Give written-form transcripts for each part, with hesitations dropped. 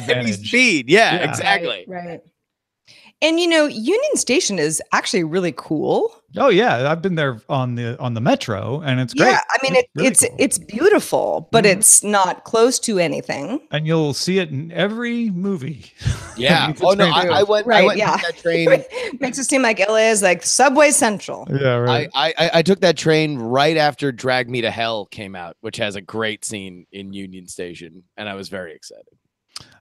advantage. speed. Yeah, exactly. Right. And Union Station is actually really cool. Oh yeah, I've been there on the metro, and it's great. Yeah, I mean it's beautiful, but it's not close to anything. And you'll see it in every movie. Yeah. I went that train. Makes it seem like LA is like Subway Central. Yeah, right. I took that train right after Drag Me to Hell came out, which has a great scene in Union Station, and I was very excited.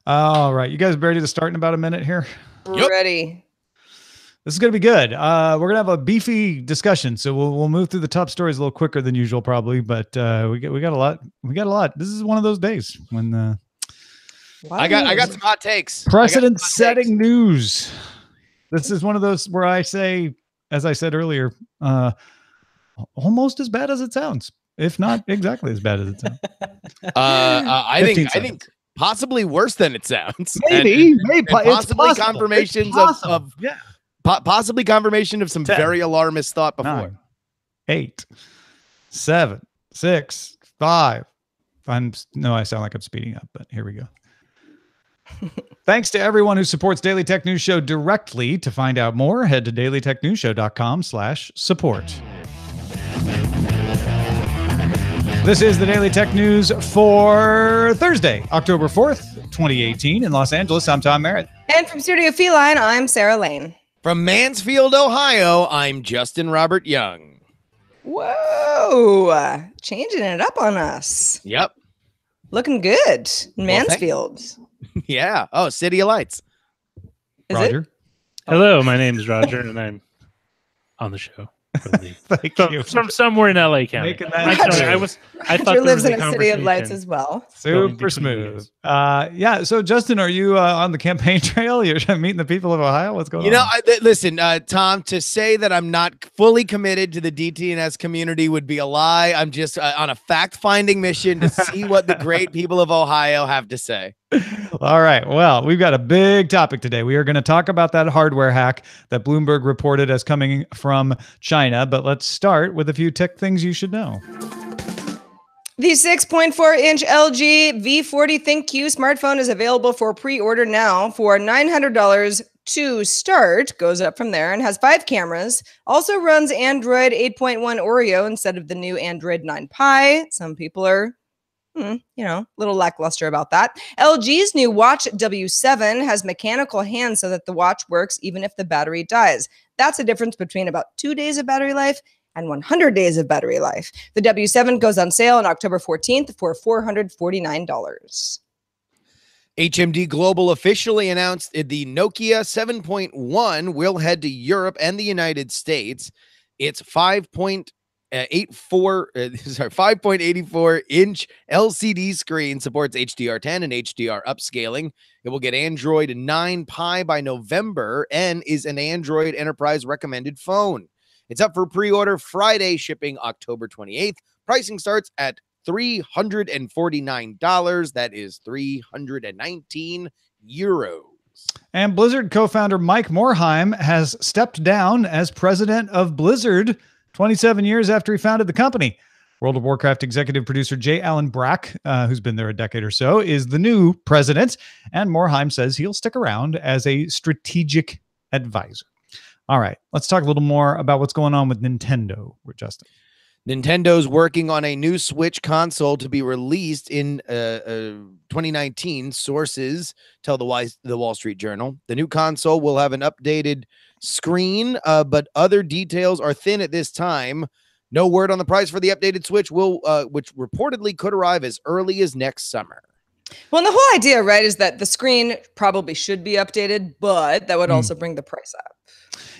All right, you guys ready to start in about a minute here? Yep. Ready. This is going to be good. We're going to have a beefy discussion, so we'll move through the top stories a little quicker than usual, probably. But we got a lot. We got a lot. This is one of those days when I got some hot takes. Precedent-setting news. This is one of those where I say, as I said earlier, almost as bad as it sounds, if not exactly as bad as it sounds. I think possibly worse than it sounds. Maybe possibly confirmations of possibly confirmation of some 10, very alarmist thought before. 9, 8, 7, 6, 5. I sound like I'm speeding up, but here we go. Thanks to everyone who supports Daily Tech News Show directly. To find out more, head to dailytechnewsshow.com/support. This is the Daily Tech News for Thursday, October 4th, 2018 in Los Angeles. I'm Tom Merritt. And from Studio Feline, I'm Sarah Lane. From Mansfield, Ohio, I'm Justin Robert Young. Whoa, changing it up on us. Yep. Looking good in Mansfield. Yeah. Oh, City of Lights. Roger. Hello, my name is Roger, and I'm on the show. Thank you. From somewhere in LA County. I thought lives in a City of Lights as well. Super smooth. Yeah. So Justin, are you on the campaign trail? You're meeting the people of Ohio? What's going on? Listen, Tom, to say that I'm not fully committed to the DTNS community would be a lie. I'm just on a fact-finding mission to see what the great people of Ohio have to say. All right. Well, we've got a big topic today. We are going to talk about that hardware hack that Bloomberg reported as coming from China. But let's start with a few tech things you should know. The 6.4-inch LG V40 ThinQ smartphone is available for pre-order now for $900 to start. Goes up from there and has 5 cameras. Also runs Android 8.1 Oreo instead of the new Android 9 Pie. Some people are a little lackluster about that. LG's new Watch W7 has mechanical hands so that the watch works even if the battery dies. That's a difference between about 2 days of battery life and 100 days of battery life. The W7 goes on sale on October 14th for $449. HMD Global officially announcst the Nokia 7.1 will head to Europe and the United States. Its 5.84 inch LCD screen supports HDR10 and HDR upscaling. It will get Android 9 Pie by November and is an Android Enterprise recommended phone. It's up for pre-order Friday, shipping October 28th. Pricing starts at $349. That is 319 euros. And Blizzard co-founder Mike Morhaime has stepped down as president of Blizzard 27 years after he founded the company. World of Warcraft executive producer J. Allen Brack, who's been there a decade or so, is the new president. And Morhaime says he'll stick around as a strategic advisor. All right, let's talk a little more about what's going on with Nintendo, Justin. Nintendo's working on a new Switch console to be released in 2019. Sources tell the Wall Street Journal. The new console will have an updated screen, but other details are thin at this time. No word on the price for the updated Switch, which reportedly could arrive as early as next summer. Well, and the whole idea, right, is that the screen probably should be updated, but that would also bring the price up.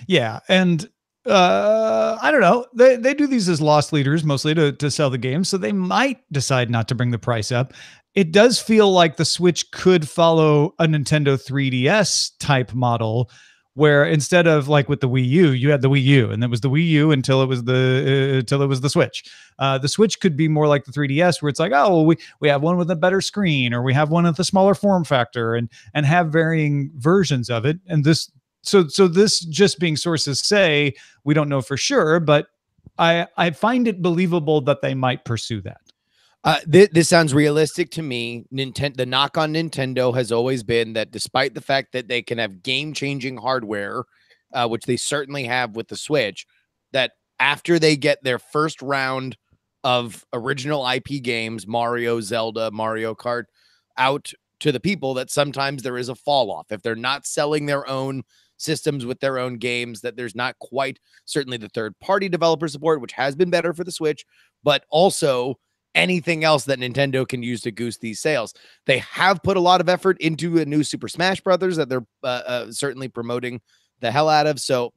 Yeah, and I don't know. They do these as loss leaders mostly to sell the game, so they might decide not to bring the price up. It does feel like the Switch could follow a Nintendo 3DS type model, where instead of like with the Wii U, you had the Wii U, and it was the Wii U until it was the Switch. The Switch could be more like the 3DS, where it's like, oh, well, we have one with a better screen, or we have one with a smaller form factor, and have varying versions of it. And this. So this just being sources say, we don't know for sure, but I find it believable that they might pursue that. This sounds realistic to me. The knock on Nintendo has always been that despite the fact that they can have game-changing hardware, which they certainly have with the Switch, that after they get their first round of original IP games, Mario, Zelda, Mario Kart, out to the people, that sometimes there is a fall off. If they're not selling their own systems with their own games, that there's not quite certainly the third-party developer support, which has been better for the Switch, but also anything else that Nintendo can use to goose these sales. They have put a lot of effort into a new Super Smash Brothers that they're certainly promoting the hell out of. So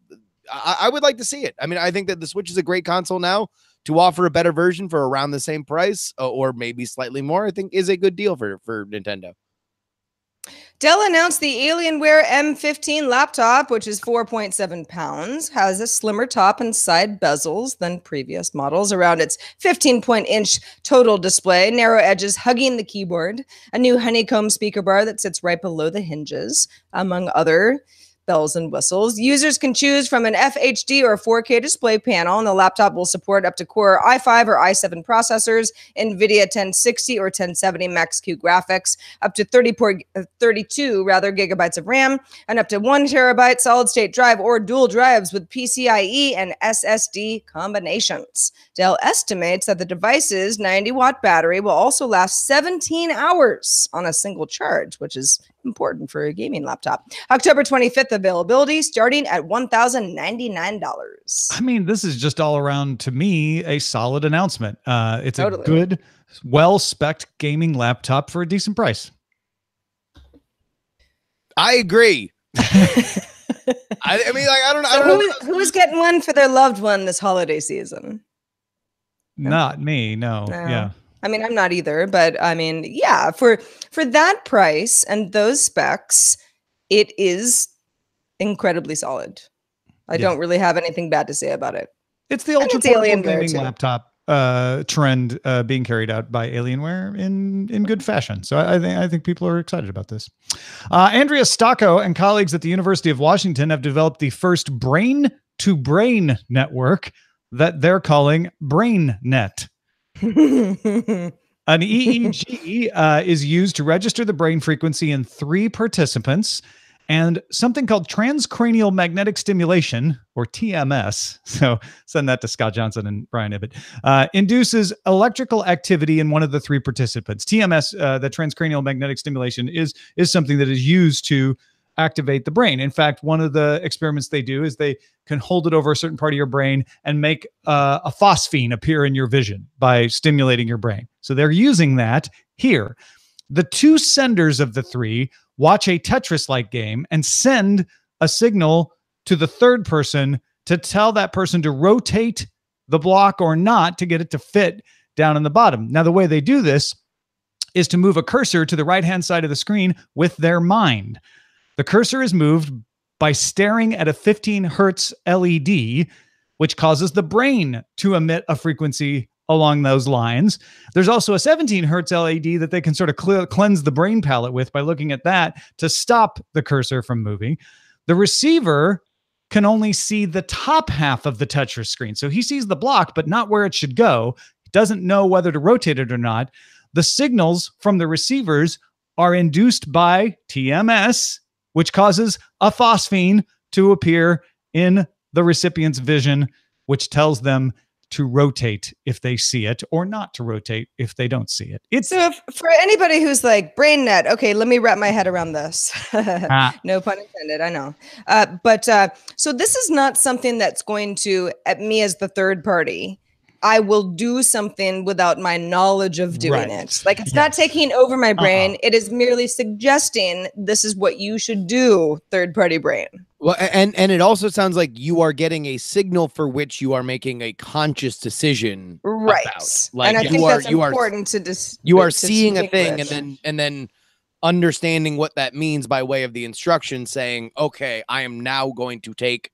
I would like to see it. I mean, I think that the Switch is a great console now. To offer a better version for around the same price or maybe slightly more, I think is a good deal for Nintendo. Dell announced the Alienware M15 laptop, which is 4.7 pounds, has a slimmer top and side bezels than previous models around its 15-inch total display, narrow edges hugging the keyboard, a new honeycomb speaker bar that sits right below the hinges, among other bells and whistles. Users can choose from an FHD or 4K display panel, and the laptop will support up to Core i5 or i7 processors, NVIDIA 1060 or 1070 Max-Q graphics, up to 32 gigabytes of RAM, and up to 1 terabyte solid-state drive or dual drives with PCIe and SSD combinations. Dell estimates that the device's 90-watt battery will also last 17 hours on a single charge, which is important for a gaming laptop. October 25th availability starting at $1,099. I mean, this is just all around, to me, a solid announcement. It's Totally. a good, well-spec'd gaming laptop for a decent price. I agree. I mean, like, I don't know. Who's getting one for their loved one this holiday season? Not me, no. Yeah. I mean, I'm not either, but I mean, yeah, for that price and those specs, it is incredibly solid. I don't really have anything bad to say about it. It's the ultra portable gaming too. laptop trend being carried out by Alienware in good fashion. So I think people are excited about this. Andrea Stocco and colleagues at the University of Washington have developed the first brain-to-brain network that they're calling BrainNet. An EEG is used to register the brain frequency in 3 participants, and something called transcranial magnetic stimulation, or TMS, so send that to Scott Johnson and Brian Ibbett, induces electrical activity in one of the 3 participants. TMS, the transcranial magnetic stimulation, is something that is used to activate the brain. In fact, one of the experiments they do is they can hold it over a certain part of your brain and make a phosphine appear in your vision by stimulating your brain. So they're using that here. The 2 senders of the 3 watch a Tetris-like game and send a signal to the third person to tell that person to rotate the block or not to get it to fit down in the bottom. Now, the way they do this is to move a cursor to the right-hand side of the screen with their mind. The cursor is moved by staring at a 15 hertz LED, which causes the brain to emit a frequency along those lines. There's also a 17 hertz LED that they can sort of cleanse the brain palette with by looking at that to stop the cursor from moving. The receiver can only see the top half of the Tetris screen. So he sees the block, but not where it should go. He doesn't know whether to rotate it or not. The signals from the receivers are induced by TMS, which causes a phosphine to appear in the recipient's vision, which tells them to rotate if they see it or not to rotate if they don't see it. So for anybody who's like, BrainNet, okay, let me wrap my head around this. No pun intended, I know. So this is not something that's going to, at me as the third party, I will do something without my knowledge of doing it. Like, it's not taking over my brain. It is merely suggesting this is what you should do, third party brain. Well, and it also sounds like you are getting a signal for which you are making a conscious decision. Right. About. Like, and I think that's important to you are seeing a thing and then understanding what that means by way of the instruction, saying, okay, I am now going to take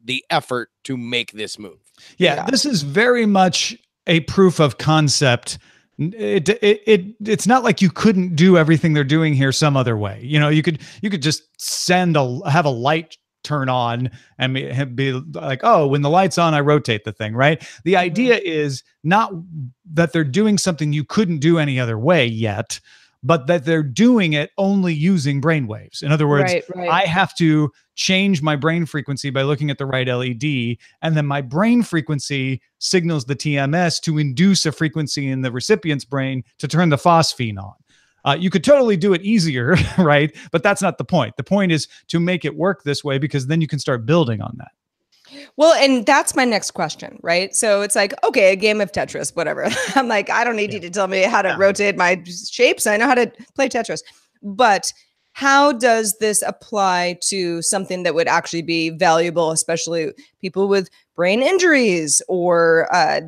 the effort to make this move. Yeah, this is very much a proof of concept. It's not like you couldn't do everything they're doing here some other way. You know, you could just have a light turn on and be like, oh, when the light's on, I rotate the thing, right? The idea is not that they're doing something you couldn't do any other way yet, but that they're doing it only using brainwaves. In other words, I have to change my brain frequency by looking at the right LED, and then my brain frequency signals the TMS to induce a frequency in the recipient's brain to turn the phosphene on. You could totally do it easier, right? But that's not the point. The point is to make it work this way, because then you can start building on that. Well, and that's my next question, right? So it's like, okay, a game of Tetris, whatever. I'm like, I don't need you to tell me how to rotate my shapes. I know how to play Tetris. But how does this apply to something that would actually be valuable, especially people with brain injuries, or a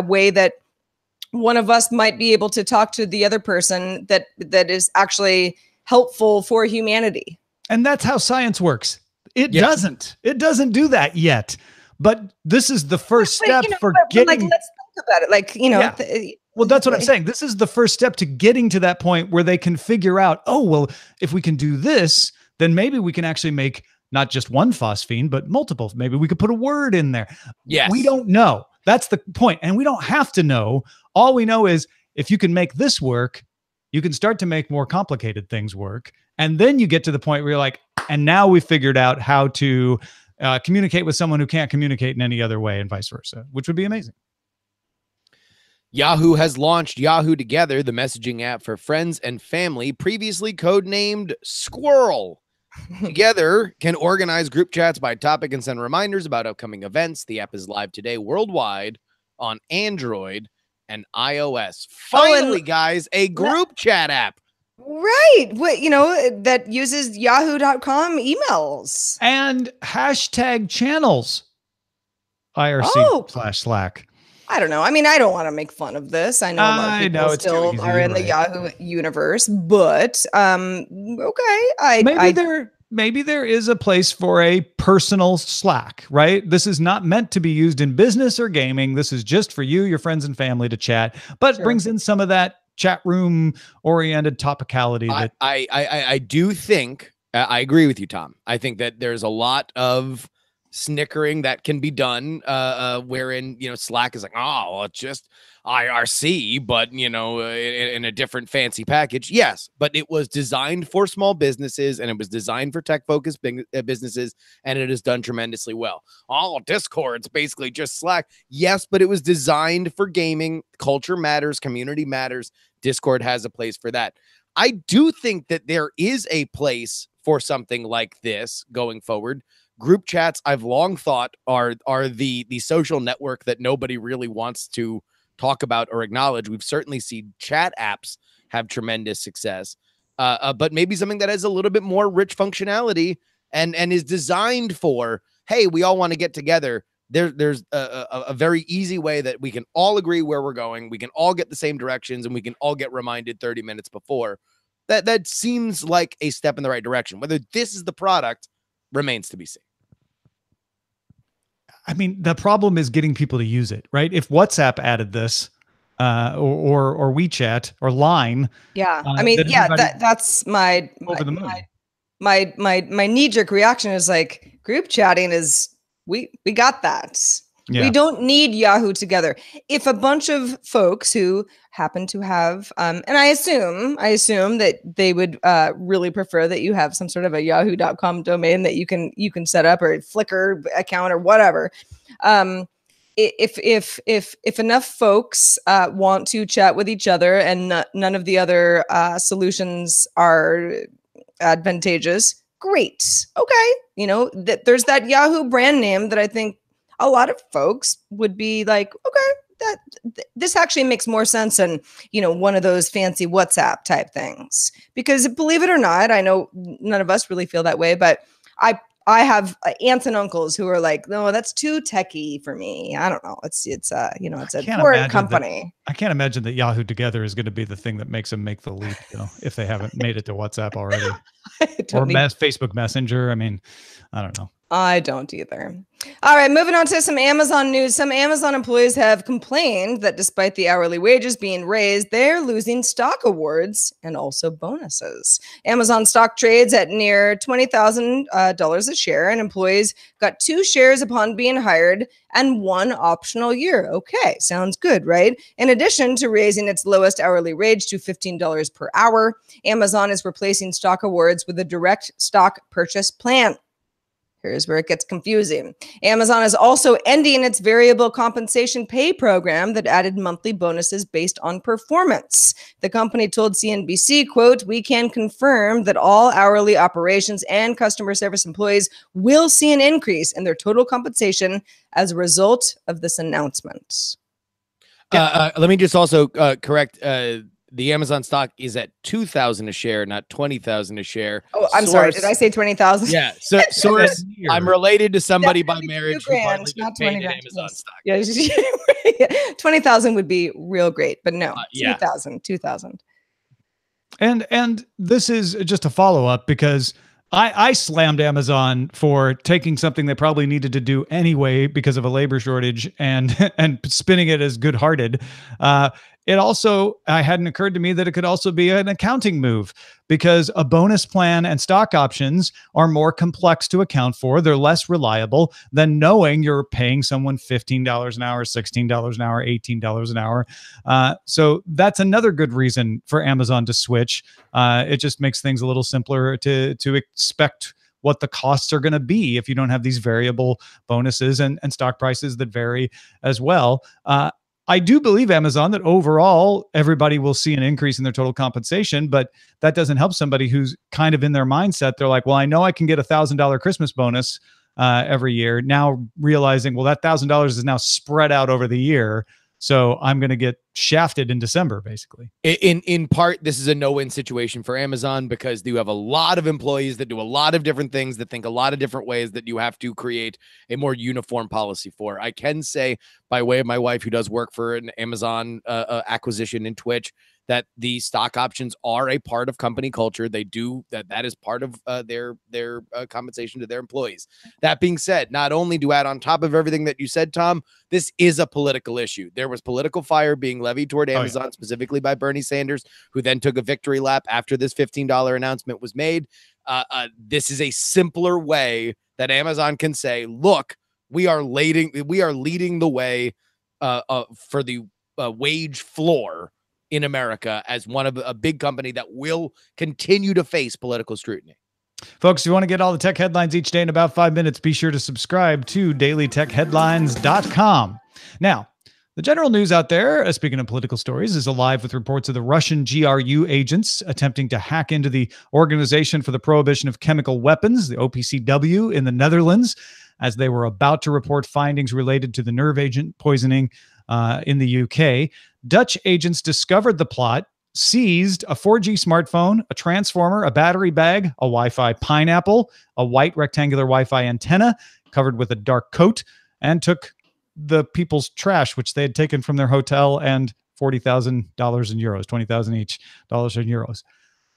way that one of us might be able to talk to the other person that is actually helpful for humanity? And that's how science works. It doesn't do that yet. But this is the first step for getting. Like, let's think about it. Like, well, that's what I'm saying. This is the first step to getting to that point where they can figure out, oh, well, if we can do this, then maybe we can actually make not just one phosphene, but multiple. Maybe we could put a word in there. Yes. We don't know. That's the point. And we don't have to know. All we know is if you can make this work, you can start to make more complicated things work. And then you get to the point where you're like, and now we figured out how to communicate with someone who can't communicate in any other way, and vice versa, which would be amazing. Yahoo has launched Yahoo Together, the messaging app for friends and family, previously codenamed Squirrel. Together can organize group chats by topic and send reminders about upcoming events. The app is live today worldwide on Android and iOS. Finally, guys, a group chat app. Right. That uses yahoo.com emails. And hashtag channels. IRC/Slack. I don't know. I mean, I don't want to make fun of this. I know a lot of people still are in the Yahoo universe, but okay. Maybe there is a place for a personal Slack, right? This is not meant to be used in business or gaming. This is just for you, your friends and family to chat, but brings in some of that chat room oriented topicality. That I do think, I agree with you, Tom. I think that there's a lot of snickering that can be done, wherein, Slack is like, oh, well, it's just IRC, but, in a different fancy package. Yes, but it was designed for small businesses, and it was designed for tech-focused businesses, and it has done tremendously well. Oh, Discord's basically just Slack. Yes, but it was designed for gaming. Culture matters. Community matters. Discord has a place for that. I do think that there is a place for something like this going forward. Group chats, I've long thought, are the social network that nobody really wants to talk about or acknowledge. We've certainly seen chat apps have tremendous success, but maybe something that has a little bit more rich functionality and is designed for, hey, we all want to get together. There's a very easy way that we can all agree where we're going. We can all get the same directions, and we can all get reminded 30 minutes before. That seems like a step in the right direction. Whether this is the product remains to be seen. I mean, the problem is getting people to use it, right? If WhatsApp added this, or WeChat or Line, that's my knee-jerk reaction is like, group chatting is we got that. Yeah. We don't need Yahoo Together. If a bunch of folks who happen to have, and I assume that they would really prefer that you have some sort of a yahoo.com domain that you can set up, or a Flickr account or whatever. If enough folks want to chat with each other and none of the other solutions are advantageous, great. Okay. There's that Yahoo brand name that I think a lot of folks would be like, okay, this actually makes more sense than, one of those fancy WhatsApp type things. Because believe it or not, I know none of us really feel that way, but I have aunts and uncles who are like, no, that's too techie for me. I don't know. It's a foreign company. I can't imagine that Yahoo Together is going to be the thing that makes them make the leap, if they haven't made it to WhatsApp already. Or Facebook Messenger. I mean, I don't know. I don't either. All right, moving on to some Amazon news. Some Amazon employees have complained that despite the hourly wages being raised, they're losing stock awards and also bonuses. Amazon stock trades at near $20,000 a share, and employees got 2 shares upon being hired and 1 optional year. Okay, sounds good, right? In addition to raising its lowest hourly wage to $15 per hour, Amazon is replacing stock awards with a direct stock purchase plan. Here's where it gets confusing. Amazon is also ending its variable compensation pay program that added monthly bonuses based on performance. The company told CNBC, quote, "We can confirm that all hourly operations and customer service employees will see an increase in their total compensation as a result of this announcement." Let me just also correct. The Amazon stock is at 2,000 a share, not 20,000 a share. Oh, I'm sorry. Did I say 20,000? Yeah. So source, I'm related to somebody by marriage who grand, partly not paid 20 in grand. Amazon stock. Yeah, 20,000 would be real great, but no, Yeah. 2,000. And this is just a follow-up because I slammed Amazon for taking something they probably needed to do anyway because of a labor shortage and spinning it as good-hearted. It also, hadn't occurred to me that it could also be an accounting move because a bonus plan and stock options are more complex to account for. They're less reliable than knowing you're paying someone $15 an hour, $16 an hour, $18 an hour. So that's another good reason for Amazon to switch. It just makes things a little simpler to expect what the costs are going to be if you don't have these variable bonuses and stock prices that vary as well. I do believe Amazon that overall everybody will see an increase in their total compensation, but that doesn't help somebody who's kind of in their mindset. They're like, well, I know I can get $1,000 Christmas bonus every year. Now realizing, well, that $1,000 is now spread out over the year. So I'm going to get shafted in December, basically. In part, this is a no-win situation for Amazon because you have a lot of employees that do a lot of different things, that think a lot of different ways that you have to create a more uniform policy for. I can say, by way of my wife, who does work for an Amazon acquisition in Twitch, that the stock options are a part of company culture. They do that is part of their compensation to their employees. That being said, not only do add on top of everything that you said, Tom, this is a political issue. There was political fire being levied toward Amazon, specifically by Bernie Sanders, who then took a victory lap after this $15 announcement was made. This is a simpler way that Amazon can say, look, we are leading the way for the wage floor in America as one of a big company that will continue to face political scrutiny. Folks, if you want to get all the tech headlines each day in about 5 minutes, be sure to subscribe to dailytechheadlines.com. Now, the general news out there, speaking of political stories, is alive with reports of the Russian GRU agents attempting to hack into the Organization for the Prohibition of Chemical Weapons, the OPCW, in the Netherlands, as they were about to report findings related to the nerve agent poisoning in the UK. Dutch agents discovered the plot, seized a 4G smartphone, a transformer, a battery bag, a Wi-Fi pineapple, a white rectangular Wi-Fi antenna covered with a dark coat, and took the people's trash, which they had taken from their hotel, and $40,000 in euros, 20,000 each dollars in euros.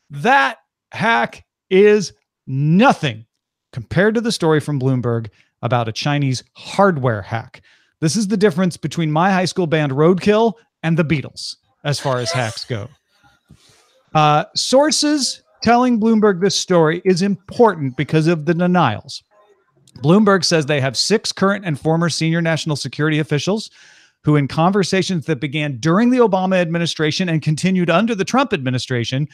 That hack is nothing compared to the story from Bloomberg about a Chinese hardware hack. This is the difference between my high school band Roadkill and the Beatles as far as hacks go. Sources telling Bloomberg this story is important because of the denials. Bloomberg says they have 6 current and former senior national security officials who, in conversations that began during the Obama administration and continued under the Trump administration,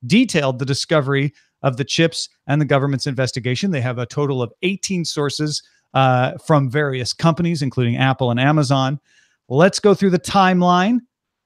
detailed the discovery of the chips and the government's investigation. They have a total of 18 sources from various companies, including Apple and Amazon. Let's go through the timeline.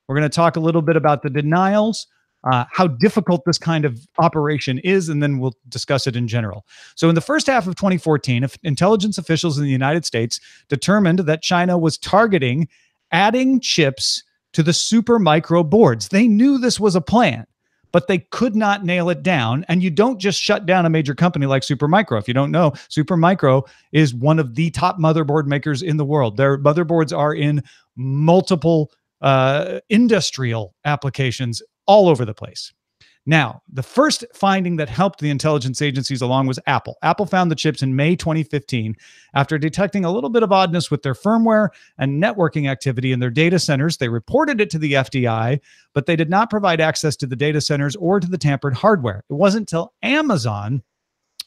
We're going to talk a little bit about the denials, how difficult this kind of operation is, and then we'll discuss it in general. So in the first half of 2014, intelligence officials in the United States determined that China was targeting adding chips to the Supermicro boards. They knew this was a plan, but they could not nail it down. And you don't just shut down a major company like Supermicro. If you don't know, Supermicro is one of the top motherboard makers in the world. Their motherboards are in multiple industrial applications all over the place. Now, the first finding that helped the intelligence agencies along was Apple. Apple found the chips in May 2015 after detecting a little bit of oddness with their firmware and networking activity in their data centers. They reported it to the FBI, but they did not provide access to the data centers or to the tampered hardware. It wasn't until Amazon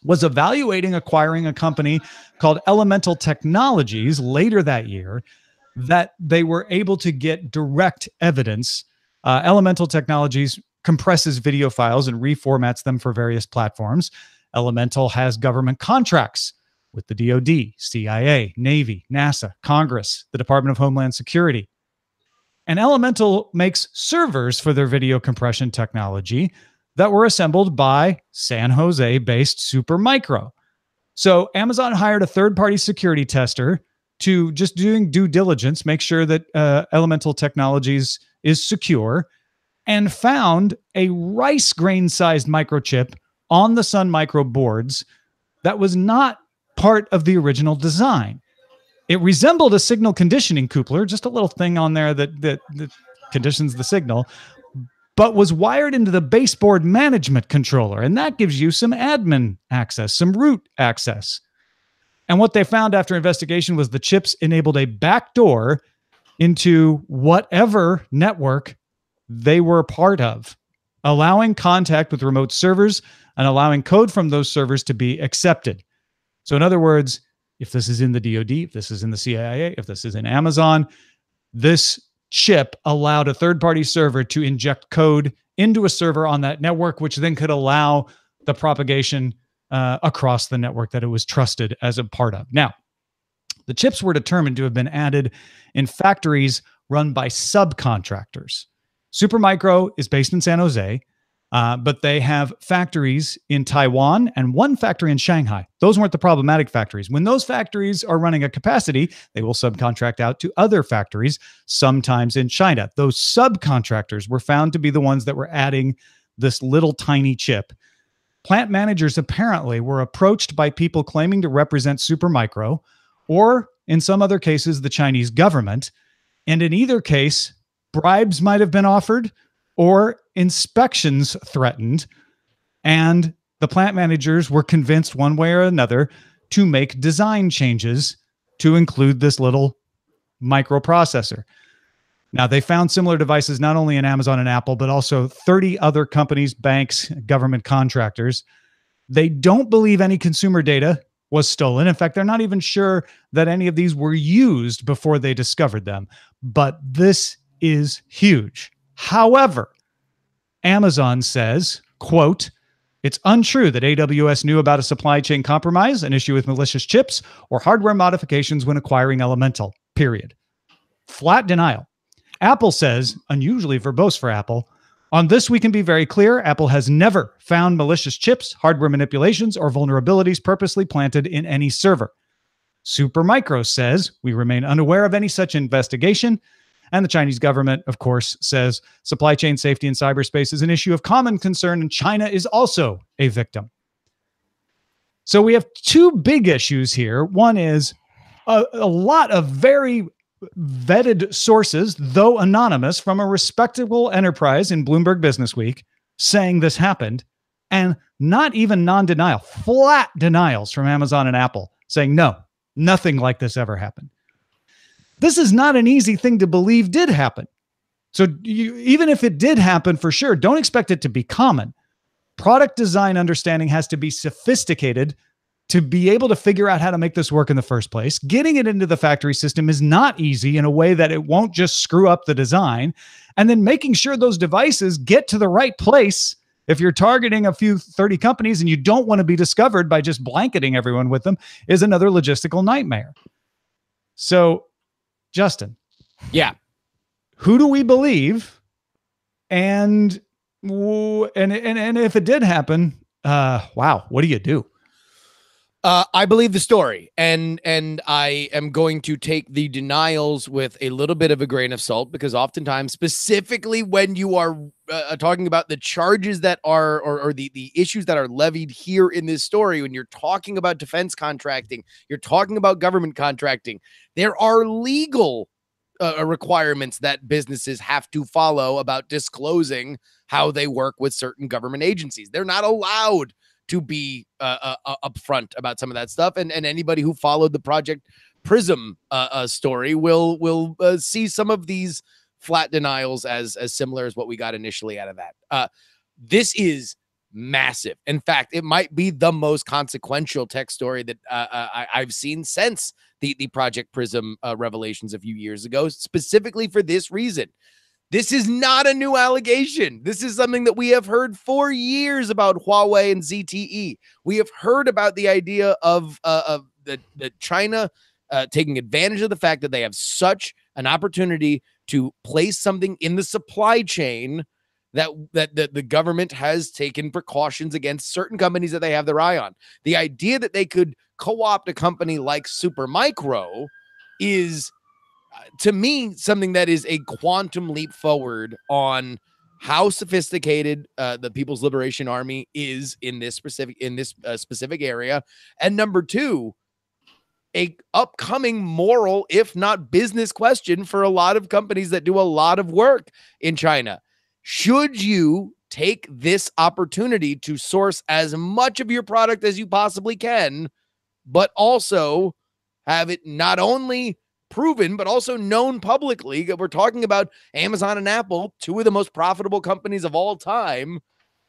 was evaluating acquiring a company called Elemental Technologies later that year that they were able to get direct evidence. Elemental Technologies compresses video files and reformats them for various platforms. Elemental has government contracts with the DoD, CIA, Navy, NASA, Congress, the Department of Homeland Security. And Elemental makes servers for their video compression technology that were assembled by San Jose-based Supermicro. So Amazon hired a third-party security tester to just doing due diligence, make sure that Elemental Technologies is secure, and found a rice grain-sized microchip on the Sun Micro boards that was not part of the original design. It resembled a signal conditioning coupler, just a little thing on there that conditions the signal, but was wired into the baseboard management controller. And that gives you some admin access, some root access. And what they found after investigation was the chips enabled a backdoor into whatever network they were a part of, allowing contact with remote servers and allowing code from those servers to be accepted. So in other words, if this is in the DoD, if this is in the CIA, if this is in Amazon, this chip allowed a third-party server to inject code into a server on that network, which then could allow the propagation across the network that it was trusted as a part of. Now, the chips were determined to have been added in factories run by subcontractors. Supermicro is based in San Jose, but they have factories in Taiwan and one factory in Shanghai. Those weren't the problematic factories. When those factories are running at capacity, they will subcontract out to other factories, sometimes in China. Those subcontractors were found to be the ones that were adding this little tiny chip. Plant managers apparently were approached by people claiming to represent Supermicro, or in some other cases, the Chinese government. And in either case, bribes might have been offered or inspections threatened, and the plant managers were convinced one way or another to make design changes to include this little microprocessor. Now, they found similar devices not only in Amazon and Apple, but also 30 other companies, banks, government contractors. They don't believe any consumer data was stolen. In fact, they're not even sure that any of these were used before they discovered them. But this is huge. However, Amazon says, quote, "It's untrue that AWS knew about a supply chain compromise, an issue with malicious chips, or hardware modifications when acquiring Elemental, period." Flat denial. Apple says, unusually verbose for Apple, "On this, we can be very clear. Apple has never found malicious chips, hardware manipulations, or vulnerabilities purposely planted in any server." Supermicro says, "We remain unaware of any such investigation." And the Chinese government, of course, says supply chain safety in cyberspace is an issue of common concern, and China is also a victim. So we have two big issues here. One is a lot of very vetted sources, though anonymous, from a respectable enterprise in Bloomberg Businessweek saying this happened, and not even non-denial, flat denials from Amazon and Apple saying, no, nothing like this ever happened. This is not an easy thing to believe did happen. So even if it did happen for sure, don't expect it to be common. Product design understanding has to be sophisticated to be able to figure out how to make this work in the first place. Getting it into the factory system is not easy in a way that it won't just screw up the design. And then making sure those devices get to the right place. If you're targeting a few 30 companies and you don't want to be discovered by just blanketing everyone with them, is another logistical nightmare. So, Justin. Yeah. Who do we believe? And if it did happen, wow, what do you do? I believe the story, and I am going to take the denials with a little bit of a grain of salt, because oftentimes, specifically when you are talking about the charges that are, or the issues that are levied here in this story, when you're talking about defense contracting, you're talking about government contracting, there are legal requirements that businesses have to follow about disclosing how they work with certain government agencies. They're not allowed to be upfront about some of that stuff. And anybody who followed the Project Prism story will see some of these flat denials as similar as what we got initially out of that. This is massive. In fact, it might be the most consequential tech story that I've seen since the Project Prism revelations a few years ago, specifically for this reason. This is not a new allegation. This is something that we have heard for years about Huawei and ZTE. We have heard about the idea of the China taking advantage of the fact that they have such an opportunity to place something in the supply chain that the government has taken precautions against certain companies that they have their eye on. The idea that they could co-opt a company like Supermicro is, to me, something that is a quantum leap forward on how sophisticated the People's Liberation Army is in this specific area. And number two, a upcoming moral, if not business question for a lot of companies that do a lot of work in China. Should you take this opportunity to source as much of your product as you possibly can, but also have it not only proven, but also known publicly? We're talking about Amazon and Apple, two of the most profitable companies of all time,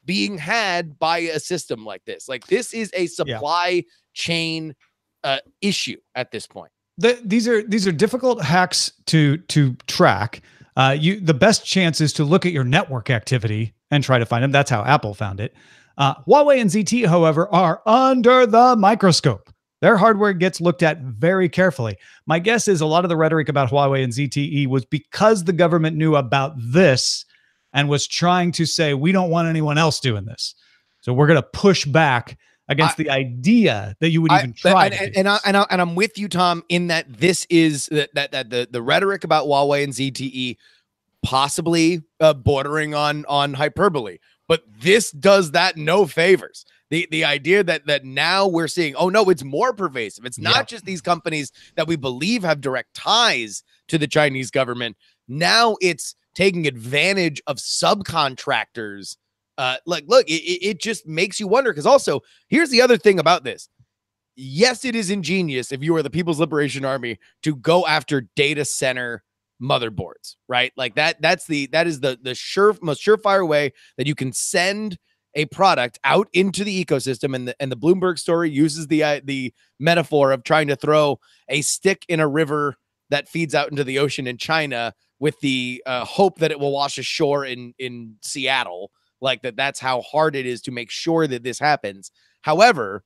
being had by a system like this. Like, this is a supply chain issue at this point. These are difficult hacks to track. The best chance is to look at your network activity and try to find them. That's how Apple found it. Huawei and ZTE, however, are under the microscope. Their hardware gets looked at very carefully. My guess is a lot of the rhetoric about Huawei and ZTE was because the government knew about this and was trying to say, we don't want anyone else doing this. So we're going to push back against the idea that you would even try. And I'm with you, Tom, in that this is that the rhetoric about Huawei and ZTE possibly bordering on hyperbole, but this does that no favors. The idea that now we're seeing, oh no, it's more pervasive. It's not just these companies that we believe have direct ties to the Chinese government. Now it's taking advantage of subcontractors. Look, it just makes you wonder, because also here's the other thing about this. Yes, it is ingenious if you are the People's Liberation Army to go after data center motherboards, right? Like that is the most surefire way that you can send a product out into the ecosystem. And the Bloomberg story uses the metaphor of trying to throw a stick in a river that feeds out into the ocean in China with the hope that it will wash ashore in Seattle. Like that's how hard it is to make sure that this happens. However,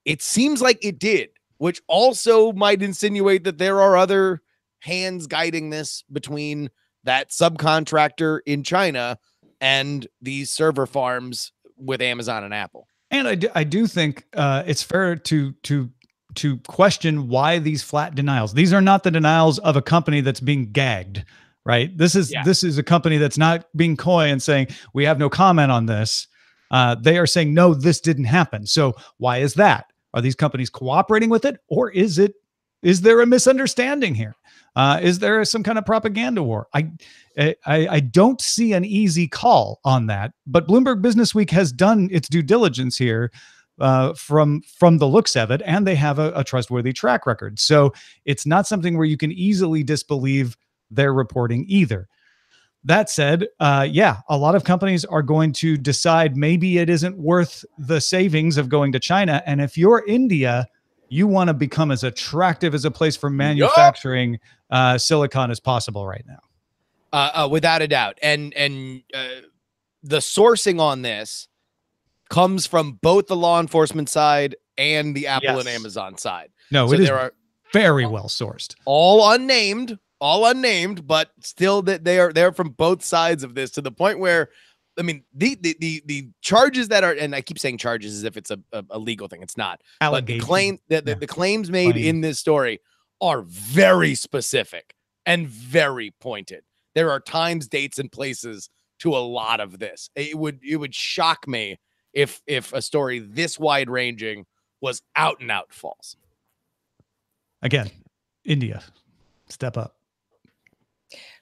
it seems like it did, which also might insinuate that there are other hands guiding this between that subcontractor in China and these server farms with Amazon and Apple. And I do think it's fair to question why these flat denials. These are not the denials of a company that's being gagged, right? This is a company that's not being coy and saying, we have no comment on this. They are saying, no, this didn't happen. So why is that? Are these companies cooperating with it? Or is there a misunderstanding here? Is there some kind of propaganda war? I don't see an easy call on that, but Bloomberg Businessweek has done its due diligence here from the looks of it, and they have a trustworthy track record. So it's not something where you can easily disbelieve their reporting either. That said, a lot of companies are going to decide maybe it isn't worth the savings of going to China. And if you're India, you want to become as attractive as a place for manufacturing silicon as possible right now. Without a doubt. And the sourcing on this comes from both the law enforcement side and the Apple and Amazon side. No, so it is very well sourced. All unnamed, but still that they're from both sides of this, to the point where, I mean, the charges that are, and I keep saying charges as if it's a legal thing. It's not. But the claims made in this story are very specific and very pointed. There are times, dates, and places to a lot of this. It would shock me if a story this wide ranging was out and out false. Again, India, step up.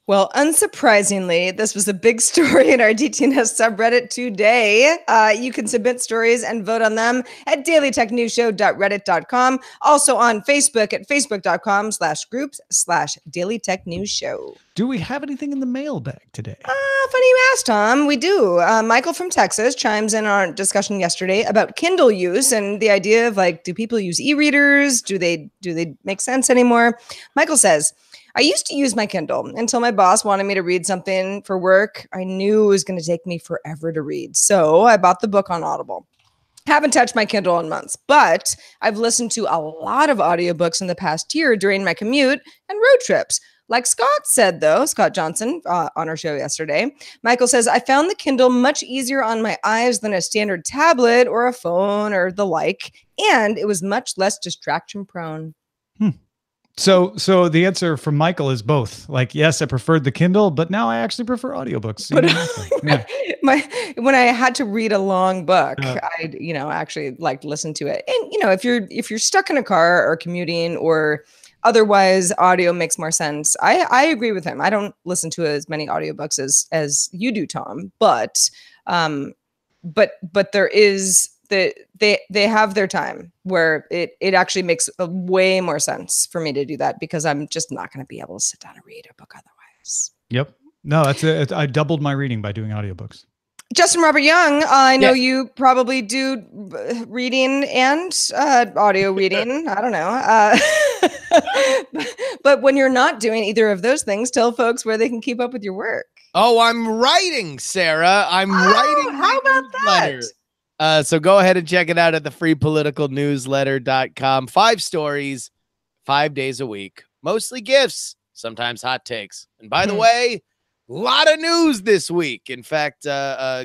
Well, unsurprisingly, this was a big story in our DTNS subreddit today. You can submit stories and vote on them at dailytechnewsshow.reddit.com. Also on Facebook at facebook.com/groups/dailytechnewsshow. Do we have anything in the mailbag today? Funny you asked, Tom. We do. Michael from Texas chimes in on our discussion yesterday about Kindle use and the idea of do people use e-readers? Do they make sense anymore? Michael says, I used to use my Kindle until my boss wanted me to read something for work I knew it was going to take me forever to read. So I bought the book on Audible. Haven't touched my Kindle in months, but I've listened to a lot of audiobooks in the past year during my commute and road trips. Like Scott said, though, Scott Johnson on our show yesterday, Michael says, I found the Kindle much easier on my eyes than a standard tablet or a phone or the like, and it was much less distraction prone. So the answer from Michael is both. Yes, I preferred the Kindle, but now I actually prefer audiobooks. But when I had to read a long book, I actually listen to it. And if you're stuck in a car or commuting or otherwise audio makes more sense. I agree with him. I don't listen to as many audiobooks as you do, Tom, but there is they have their time where it actually makes way more sense for me to do that because I'm just not going to be able to sit down and read a book otherwise. Yep. No, that's it. I doubled my reading by doing audiobooks. Justin Robert Young, I know you probably do reading and audio reading. I don't know. But when you're not doing either of those things, tell folks where they can keep up with your work. Oh, I'm writing, Sarah. I'm writing. How about that? So go ahead and check it out at thefreepoliticalnewsletter.com. 5 stories, 5 days a week, mostly gifts, sometimes hot takes. And by the way, a lot of news this week. In fact,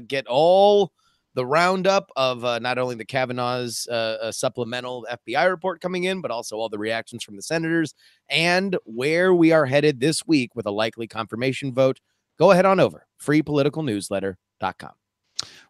get all the roundup of not only the Kavanaugh's supplemental FBI report coming in, but also all the reactions from the senators and where we are headed this week with a likely confirmation vote. Go ahead on over, freepoliticalnewsletter.com.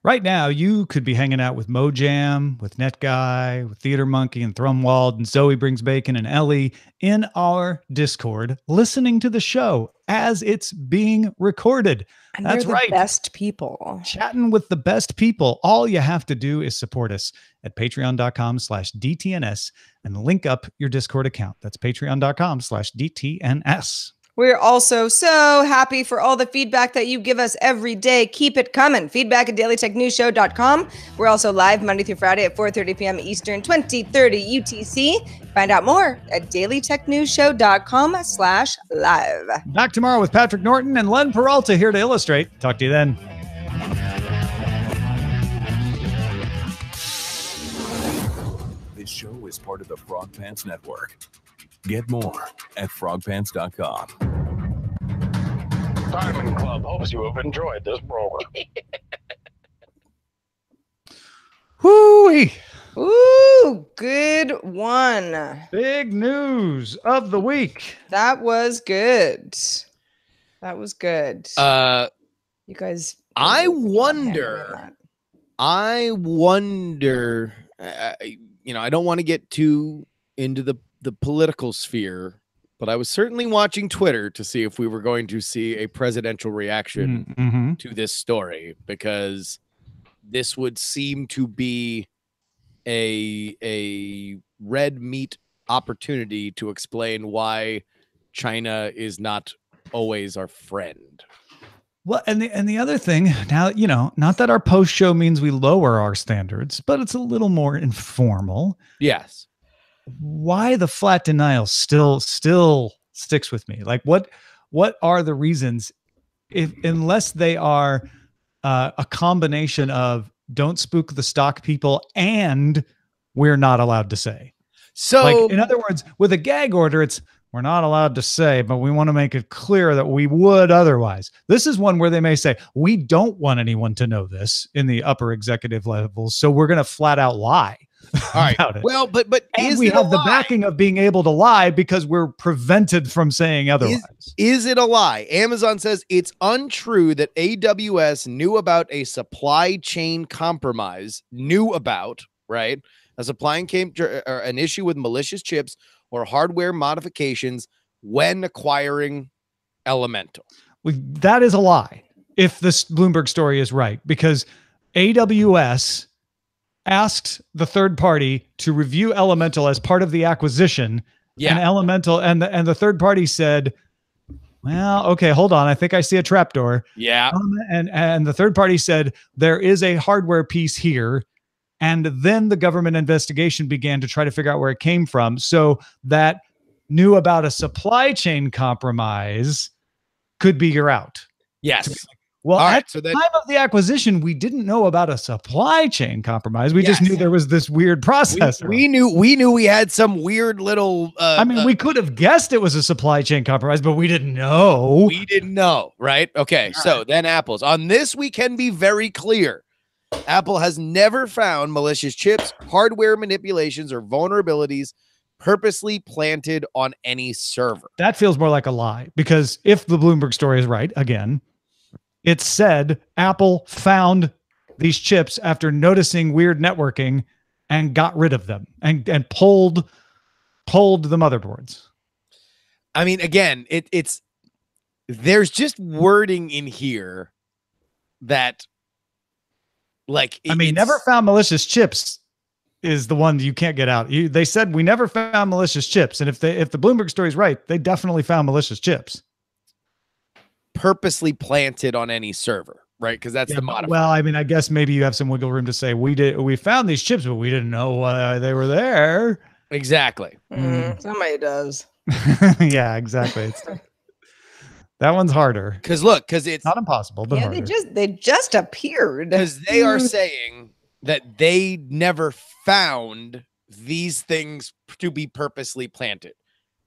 Right now, you could be hanging out with Mojam, with NetGuy, with Theater Monkey and Thrumwald and Zoe Brings Bacon and Ellie in our Discord, listening to the show as it's being recorded. And that's they're right. The best people. Chatting with the best people. All you have to do is support us at patreon.com/DTNS and link up your Discord account. That's patreon.com/DTNS. We're also so happy for all the feedback that you give us every day. Keep it coming. Feedback at dailytechnewsshow.com. We're also live Monday through Friday at 4:30 p.m. Eastern, 2030 UTC. Find out more at dailytechnewsshow.com/live. Back tomorrow with Patrick Norton and Len Peralta here to illustrate. Talk to you then. This show is part of the Frog Pants Network. Get more at frogpants.com. Diamond Club hopes you have enjoyed this program. Whoo-wee. Ooh, good one. Big news of the week. That was good. That was good. You guys. I wonder. I don't want to get too into the political sphere, but I was certainly watching Twitter to see if we were going to see a presidential reaction to this story, because this would seem to be a red meat opportunity to explain why China is not always our friend. Well, and the other thing now, not that our post show means we lower our standards, but it's a little more informal. Yes. Why the flat denial still sticks with me? What are the reasons, unless they are a combination of don't spook the stock people and we're not allowed to say. So in other words, with a gag order, it's we're not allowed to say, but we want to make it clear that we would otherwise. This is one where they may say, we don't want anyone to know this in the upper executive levels, so we're going to flat out lie. All right. About it. Well, but and we have the backing of being able to lie because we're prevented from saying otherwise. Is it a lie? Amazon says it's untrue that AWS knew about a supply chain compromise, right? A supply chain or an issue with malicious chips or hardware modifications when acquiring Elemental. That is a lie if this Bloomberg story is right, because AWS asked the third party to review Elemental as part of the acquisition. Yeah. And Elemental and the third party said, well, okay, hold on. I think I see a trapdoor. Yeah. And the third party said there is a hardware piece here. And then the government investigation began to try to figure out where it came from. So that knew about a supply chain compromise could be your out. Yes. Well, All right, at the time of the acquisition, we didn't know about a supply chain compromise. We just knew there was this weird process. We knew we had some weird little. We could have guessed it was a supply chain compromise, but we didn't know. We didn't know, right? Okay, so then Apple's on this. We can be very clear. Apple has never found malicious chips, hardware manipulations, or vulnerabilities purposely planted on any server. That feels more like a lie, because if the Bloomberg story is right, again, it said Apple found these chips after noticing weird networking and got rid of them and pulled the motherboards. I mean, again, it's there's just wording in here that, like, never found malicious chips is the one you can't get out. They said we never found malicious chips, and if the Bloomberg story is right, they definitely found malicious chips. Purposely planted on any server, right? Because that's the modifier. Well, I guess maybe you have some wiggle room to say we found these chips, but we didn't know why they were there. Exactly. Somebody does. Yeah, exactly. That one's harder. Because it's not impossible, but harder. they just appeared. Because they are saying that they never found these things to be purposely planted.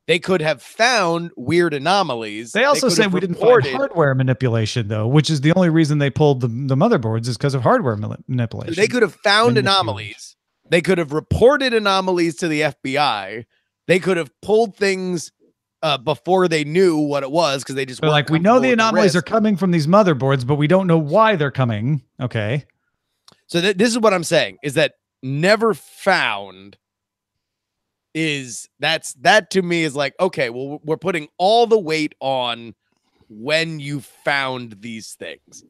They could have found weird anomalies. They also say we didn't find hardware manipulation, though, which is the only reason they pulled the motherboards is because of hardware manipulation. They could have found anomalies. They could have reported anomalies to the FBI. They could have pulled things before they knew what it was, because they just were like, we know the anomalies are coming from these motherboards, but we don't know why they're coming. Okay. So this is what I'm saying, is that never found is that to me is like, okay, well, we're putting all the weight on when you found these things.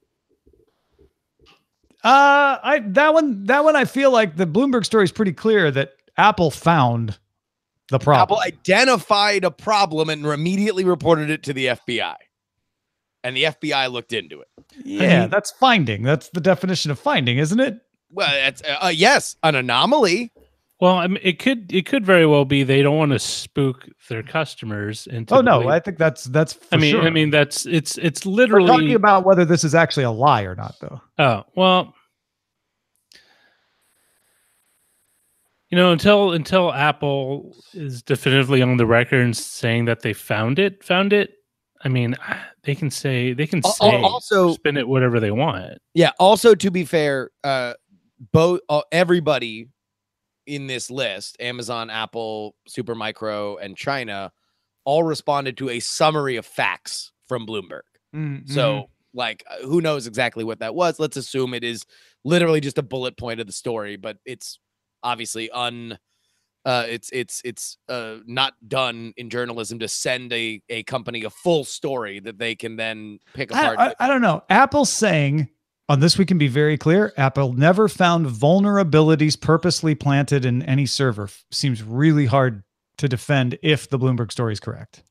That one I feel like the Bloomberg story is pretty clear that Apple found the problem. Apple identified a problem and immediately reported it to the FBI. And the FBI looked into it. Yeah, that's finding. That's the definition of finding, isn't it? Well, that's yes, an anomaly. Well, I mean, it could very well be they don't want to spook their customers into. Oh no, I think that's. For sure. I mean that's it's literally. We're talking about whether this is actually a lie or not, though. Oh well, until Apple is definitively on the record saying that they found it. I mean, they can say also spin it whatever they want. Yeah. Also, to be fair, everybody in this list, Amazon, Apple, Supermicro, and China, all responded to a summary of facts from Bloomberg. Mm-hmm. So, like, who knows exactly what that was? Let's assume it is literally just a bullet point of the story, but it's obviously it's not done in journalism to send a company a full story that they can then pick apart. I don't know. Apple's saying on this, we can be very clear. Apple never found vulnerabilities purposely planted in any server. Seems really hard to defend if the Bloomberg story is correct.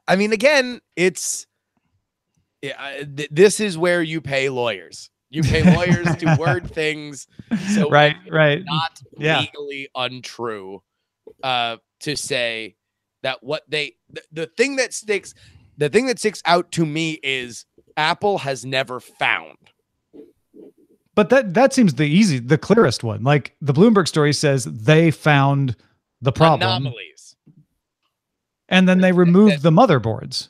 I mean, again, this is where you pay lawyers. You pay lawyers to word things so right. not legally untrue. To say that what the thing that sticks out to me is Apple has never found. But that seems the clearest one. Like the Bloomberg story says they found the problem. Anomalies. And then they removed the motherboards.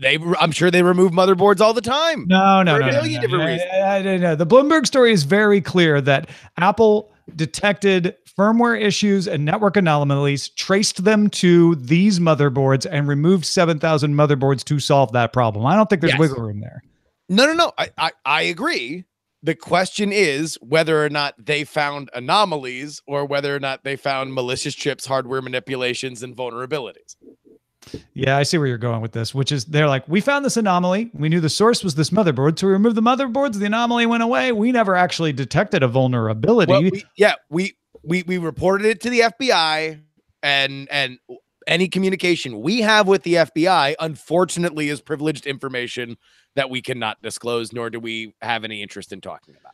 I'm sure they remove motherboards all the time. No. Different reasons. The Bloomberg story is very clear that Apple detected firmware issues and network anomalies, traced them to these motherboards, and removed 7,000 motherboards to solve that problem. I don't think there's wiggle room there. No. I agree. The question is whether or not they found anomalies or whether or not they found malicious chips, hardware manipulations, and vulnerabilities. Yeah, I see where you're going with this, which is they're like, we found this anomaly. We knew the source was this motherboard. So we removed the motherboards. The anomaly went away. We never actually detected a vulnerability. Well, we reported it to the FBI, and any communication we have with the FBI, unfortunately, is privileged information that we cannot disclose, nor do we have any interest in talking about.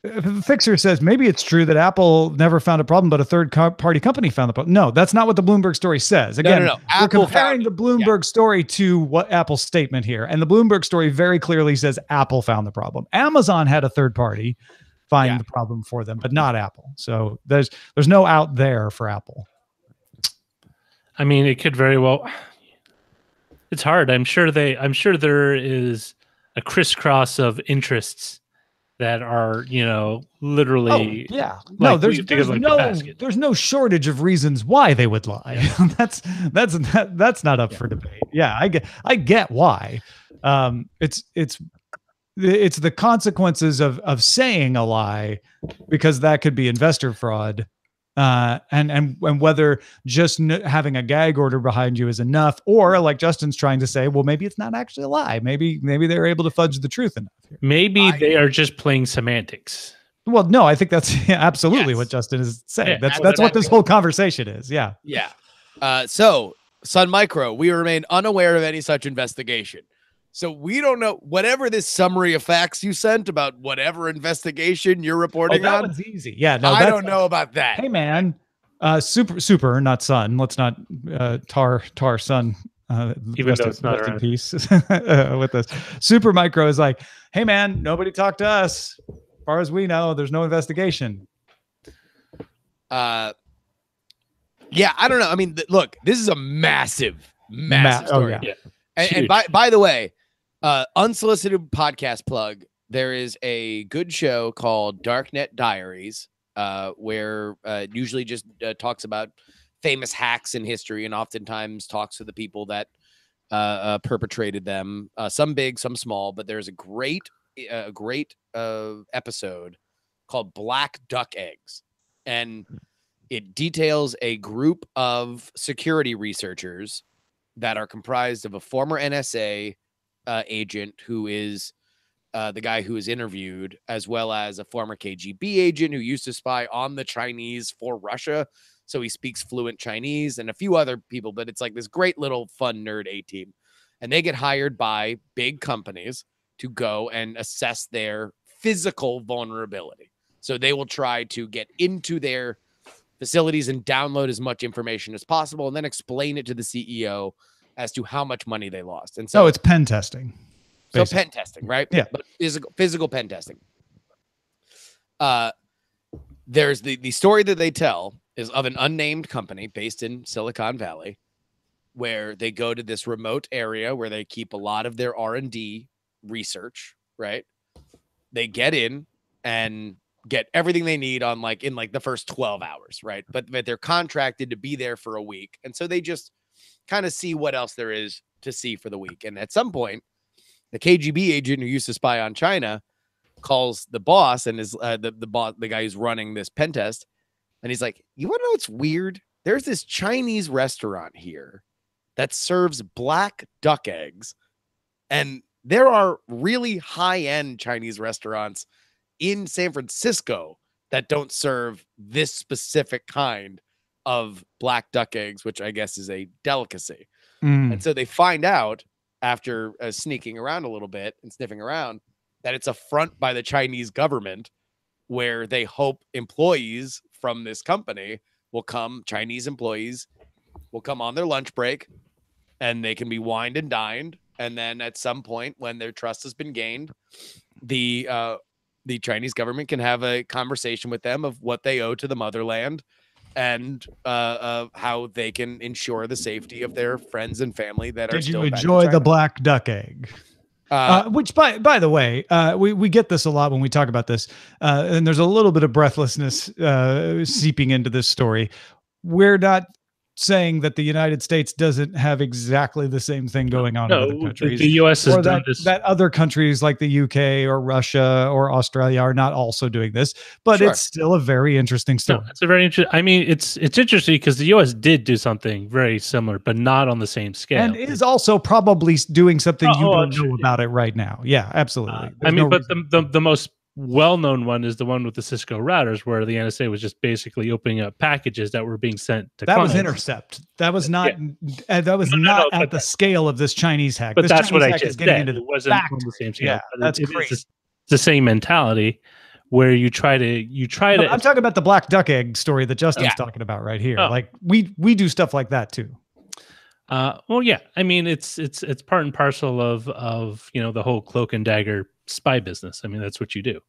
The Fixer says maybe it's true that Apple never found a problem, but a third-party company found the problem. No, that's not what the Bloomberg story says. Again, No. we're Apple comparing the Bloomberg story to what Apple's statement here, and the Bloomberg story very clearly says Apple found the problem. Amazon had a third party find the problem for them, but not Apple. So there's no out there for Apple. I mean, it could very well. It's hard. I'm sure there is a crisscross of interests that are, literally. Oh, yeah. Like, there's no shortage of reasons why they would lie. Yeah. that's not up for debate. Yeah, I get why. It's the consequences of saying a lie, because that could be investor fraud. And whether just having a gag order behind you is enough, or like Justin's trying to say, well, maybe it's not actually a lie. Maybe they're able to fudge the truth enough here. Maybe they are just playing semantics. Well, no, I think that's absolutely what Justin is saying. Yeah, that's what this whole conversation is. Yeah. Yeah. So Sun Micro, we remain unaware of any such investigation. So we don't know, whatever this summary of facts you sent about whatever investigation you're reporting that on. one's easy. Yeah. No, I don't know about that. Hey man, super, not Sun. Let's not tar Sun. Even though it's not in peace with this. Supermicro is like, hey man, nobody talked to us. As far as we know, there's no investigation. Yeah, I don't know. I mean, look, this is a massive story. Oh, yeah. And by the way, unsolicited podcast plug, there is a good show called Darknet Diaries, where usually just talks about famous hacks in history, and oftentimes talks to the people that perpetrated them, some big, some small. But there's a great episode called Black Duck Eggs, and it details a group of security researchers that are comprised of a former NSA agent who is the guy who is interviewed, as well as a former KGB agent who used to spy on the Chinese for Russia. So he speaks fluent Chinese, and a few other people, but it's like this great little fun nerd A-team. And they get hired by big companies to go and assess their physical vulnerability. So they will try to get into their facilities and download as much information as possible, and then explain it to the CEO as to how much money they lost. And so it's pen testing. So pen testing, right? Yeah. But physical pen testing. There's the story that they tell is of an unnamed company based in Silicon Valley, where they go to this remote area where they keep a lot of their R&D research, right? They get in and get everything they need in the first 12 hours, right? But they're contracted to be there for a week. And so they just kind of see what else there is to see for the week. And at some point, the KGB agent who used to spy on China calls the boss, and is the guy who's running this pen test. And he's like, you want to know what's weird? There's this Chinese restaurant here that serves black duck eggs. And there are really high-end Chinese restaurants in San Francisco that don't serve this specific kind of black duck eggs, which I guess is a delicacy. And so they find out after sneaking around a little bit and sniffing around that it's a front by the Chinese government, where they hope employees from this company will come, Chinese employees will come on their lunch break, and they can be wined and dined. And then at some point, when their trust has been gained, the Chinese government can have a conversation with them of what they owe to the motherland, and how they can ensure the safety of their friends and family that are still back in Did you enjoy the China. black duck egg? Which, by the way, we get this a lot when we talk about this, and there's a little bit of breathlessness seeping into this story. We're not saying that the United States doesn't have exactly the same thing going on in other countries. The U.S. has or done that, this. that other countries like the UK or Russia or Australia are not also doing this, but Sure. it's still a very interesting story. No, it's a very interesting. I mean, it's interesting because the U.S. did do something very similar, but not on the same scale. And is also probably doing something you don't sure. know about it right now. Yeah, absolutely. I mean, but the most well-known one is the one with the Cisco routers, where the NSA was just basically opening up packages that were being sent to that clients. was intercept. That was not. That was not at the scale of this Chinese hack. But this that's Chinese what I hack is just getting said. into It wasn't fact. on the same scale. Yeah, but that's it's crazy. the same mentality where you try to. I'm talking about the black duck egg story that Justin's talking about right here. Oh. Like we do stuff like that too. Well, yeah. I mean, it's part and parcel of the whole cloak and dagger spy business. I mean, that's what you do.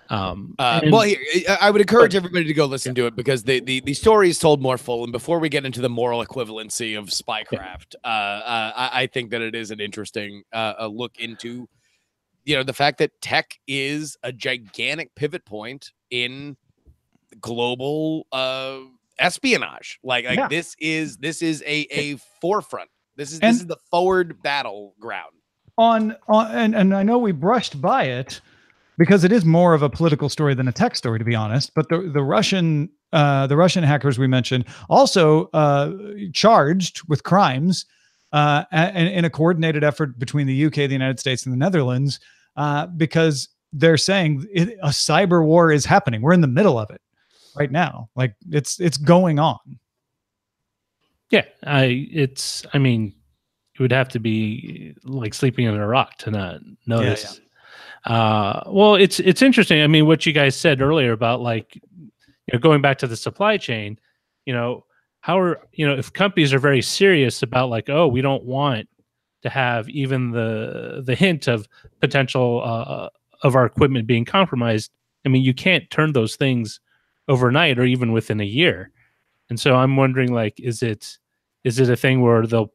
Well, here, I would encourage everybody to go listen to it because the story is told more full. And before we get into the moral equivalency of spycraft, I think that it is an interesting look into, the fact that tech is a gigantic pivot point in global espionage. This is a forefront. This is the forward battleground. And I know we brushed by it, because it is more of a political story than a tech story, to be honest. But the Russian hackers we mentioned also charged with crimes in a coordinated effort between the UK, the United States, and the Netherlands, because they're saying a cyber war is happening. We're in the middle of it right now. Like it's going on. Yeah, it would have to be like sleeping under a rock to not notice. Yeah. Well, it's interesting. I mean, what you guys said earlier about going back to the supply chain, if companies are very serious about we don't want to have even the hint of potential of our equipment being compromised. I mean, you can't turn those things overnight or even within a year. And so I'm wondering, is it a thing where they'll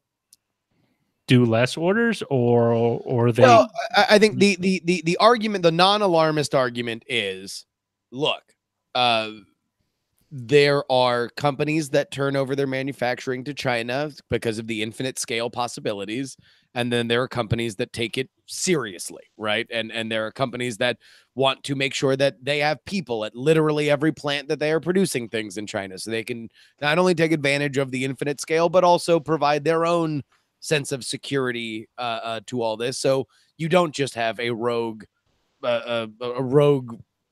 do less orders or they? Well, I think the argument, the non-alarmist argument is, look, there are companies that turn over their manufacturing to China because of the infinite scale possibilities. And then there are companies that take it seriously, right? And there are companies that want to make sure that they have people at literally every plant that they are producing things in China, so they can not only take advantage of the infinite scale, but also provide their own sense of security to all this. So you don't just have a rogue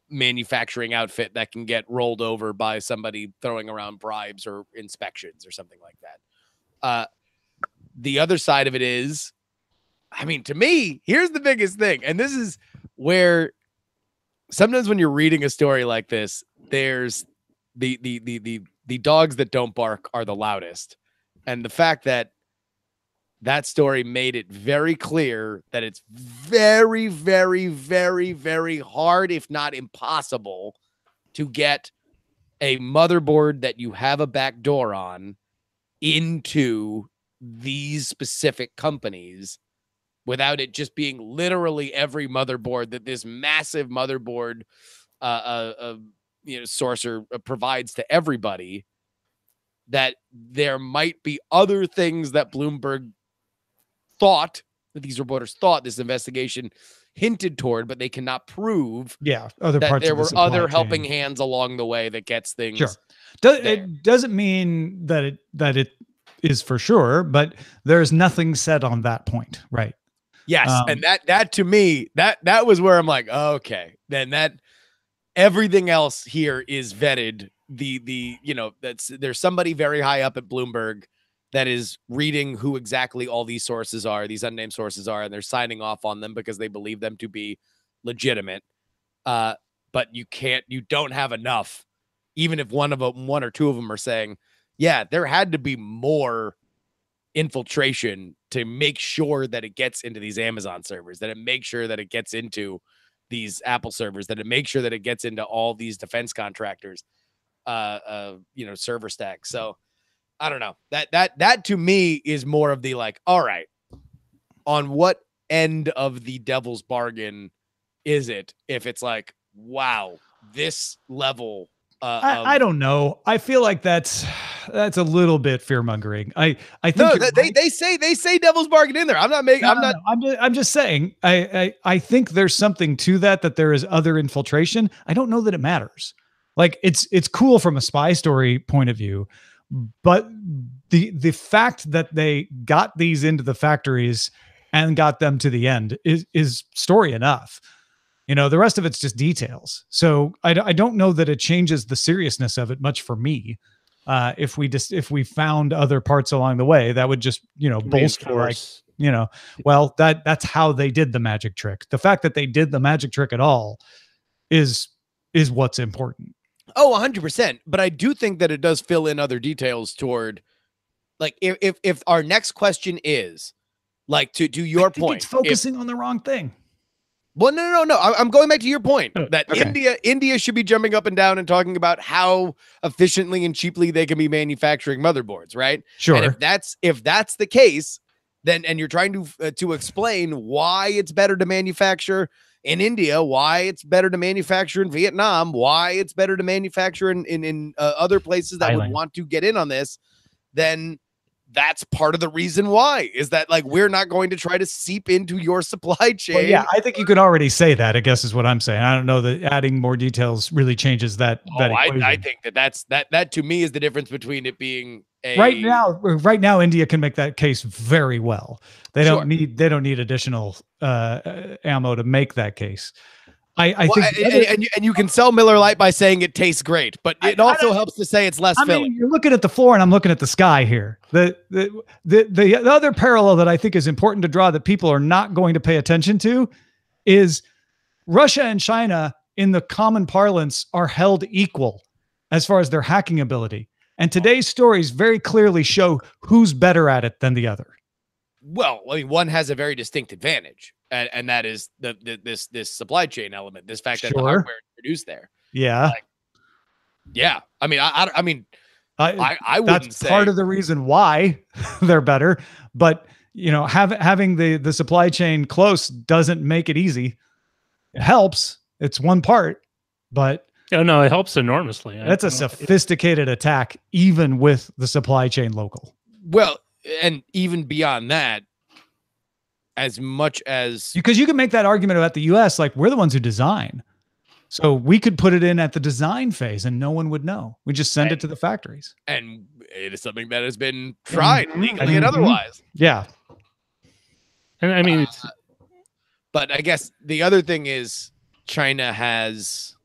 manufacturing outfit that can get rolled over by somebody throwing around bribes or inspections or something like that. The other side of it is, to me, here's the biggest thing. And this is where sometimes when you're reading a story like this, there's the dogs that don't bark are the loudest. And the fact that story made it very clear that it's very, very, very, very hard, if not impossible, to get a motherboard that you have a back door on into these specific companies without it just being literally every motherboard that this massive motherboard sourcer provides to everybody. That there might be other things that Bloomberg thought, that these reporters thought this investigation hinted toward, but they cannot prove. Other that parts there of the were supply other chain. helping hands along the way that gets things. Sure. It doesn't mean that it is for sure, but there's nothing said on that point, right? Yes, and that to me, that was where I'm like, okay, then that everything else here is vetted. There's somebody very high up at Bloomberg that is reading who exactly all these sources are, these unnamed sources are, and they're signing off on them because they believe them to be legitimate. But you don't have enough, even if one or two of them are saying, yeah, there had to be more infiltration to make sure that it gets into these Amazon servers, that it makes sure that it gets into these Apple servers, that it makes sure that it gets into all these defense contractors, server stacks. So I don't know, that to me is more of the all right, on what end of the devil's bargain is it? If it's wow, this level, I don't know. I feel like that's that's a little bit fear mongering. I think No, you're right. they say devil's bargain in there. I'm not making. I'm just saying. I think there's something to that there is other infiltration. I don't know that it matters. Like it's cool from a spy story point of view, but the fact that they got these into the factories and got them to the end is story enough. You know, the rest of it's just details. So I don't know that it changes the seriousness of it much for me. If we found other parts along the way, that would just, bolster, like, well, that's how they did the magic trick. The fact that they did the magic trick at all is what's important. Oh, 100%. But I do think that it does fill in other details toward, like, if our next question is, like, to your point, it's focusing on the wrong thing. Well, no. I'm going back to your point that okay. India should be jumping up and down and talking about how efficiently and cheaply they can be manufacturing motherboards, right? Sure. And if that's the case, then and you're trying to explain why it's better to manufacture in India, why it's better to manufacture in Vietnam, why it's better to manufacture in other places that would want to get in on this, then that's part of the reason why is that, like, we're not going to try to seep into your supply chain. Well, yeah, I think you could already say that, I guess is what I'm saying. I don't know that adding more details really changes that. I think that to me is the difference between it being right now, India can make that case very well. They don't need additional ammo to make that case. I think, and you can sell Miller Lite by saying it tastes great, but it also helps to say it's less filling. Mean, you're looking at the floor, and I'm looking at the sky here. The other parallel that I think is important to draw that people are not going to pay attention to is Russia and China, in the common parlance, are held equal as far as their hacking ability. And today's stories very clearly show who's better at it than the other. Well, I mean, one has a very distinct advantage, and that is this supply chain element. This fact that the hardware is produced there. Yeah, yeah. I mean, I wouldn't that's say part of the reason why they're better. But having the supply chain close doesn't make it easy. It helps. It's one part, but no, it helps enormously. That's a sophisticated attack, even with the supply chain local. Well. And even beyond that, as much as because you can make that argument about the US, like we're the ones who design. So we could put it in at the design phase and no one would know. We just send it to the factories. And it is something that has been tried legally and otherwise. Yeah. And I mean, but I guess the other thing is China's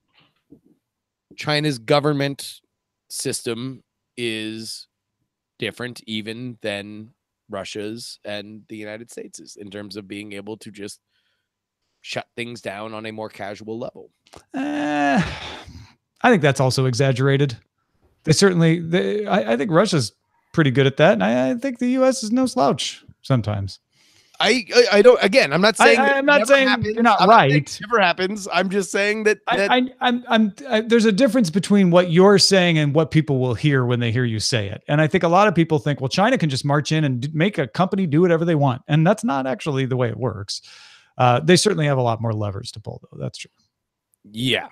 government system is different even than Russia's and the United States' in terms of being able to just shut things down on a more casual level. I think that's also exaggerated. I think Russia's pretty good at that. And I think the US is no slouch sometimes. I don't. Again, I'm not saying I'm not saying happens. You're not right. It never happens. I'm just saying that there's a difference between what you're saying and what people will hear when they hear you say it. And I think a lot of people think, well, China can just march in and make a company do whatever they want, and that's not actually the way it works. They certainly have a lot more levers to pull, though. That's true. Yeah.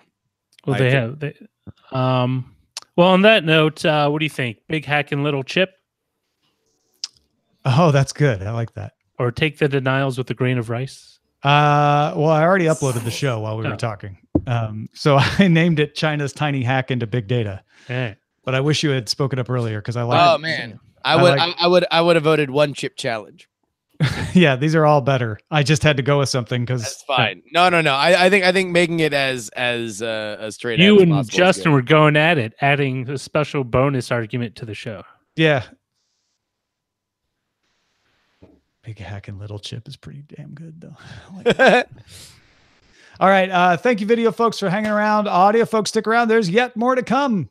Well, they have. Well, on that note, what do you think? Big hack and little chip? Oh, that's good. I like that. Or take the denials with a grain of rice? Well, I already uploaded the show while we were talking. So I named it China's Tiny Hack into Big Data. Hey. But I wish you had spoken up earlier because I like it. Oh, man. I would have voted one chip challenge. Yeah, these are all better. I just had to go with something because that's fine. No. I think making it as straight. You and Justin were going at it, adding a special bonus argument to the show. Yeah. Big hack and little chip is pretty damn good, though. All right. Thank you, video folks, for hanging around. Audio folks, stick around. There's yet more to come.